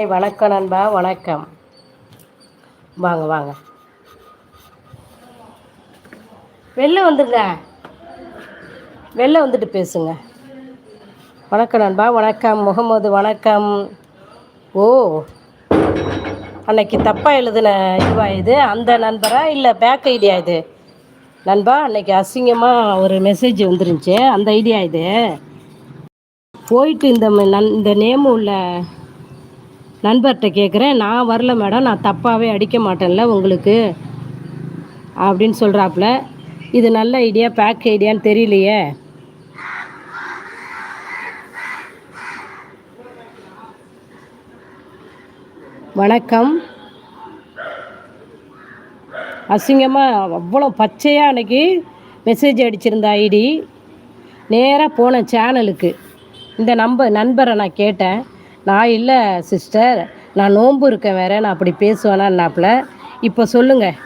வணக்கம் நண்பா, வணக்கம். வாங்க வாங்க, வெளில வந்துடுங்க, வெளில வந்துட்டு பேசுங்க. வணக்கம் நண்பா, வணக்கம் முகமது, வணக்கம். ஓ, அன்னைக்கு தப்பாக எழுதுன இதுவா இது? அந்த நண்பரா இல்லை பேக் ஐடியா இது? நண்பா, அன்னைக்கு அசிங்கமாக ஒரு மெசேஜ் வந்துருந்துச்சு, அந்த ஐடியா இது? போயிட்டு இந்த நேமு உள்ள நண்பர்கிட்ட கேட்குறேன், நான் வரல மேடம், நான் தப்பாகவே அடிக்க மாட்டேன்ல உங்களுக்கு அப்படின்னு சொல்கிறாப்புல. இது நல்ல ஐடியா பேக் ஐடியான்னு தெரியலையே. வணக்கம். அசிங்கமாக அவ்வளோ பச்சையாக அன்னைக்கு மெசேஜ் அடிச்சிருந்த ஐடி. நேராக போன சேனலுக்கு இந்த நண்பரை நான் கேட்டேன். நான் இல்லை சிஸ்டர், நான் நோன்பு இருக்கேன், வேற நான் அப்படி பேசுவேனான்னாப்புல. இப்போ சொல்லுங்கள்,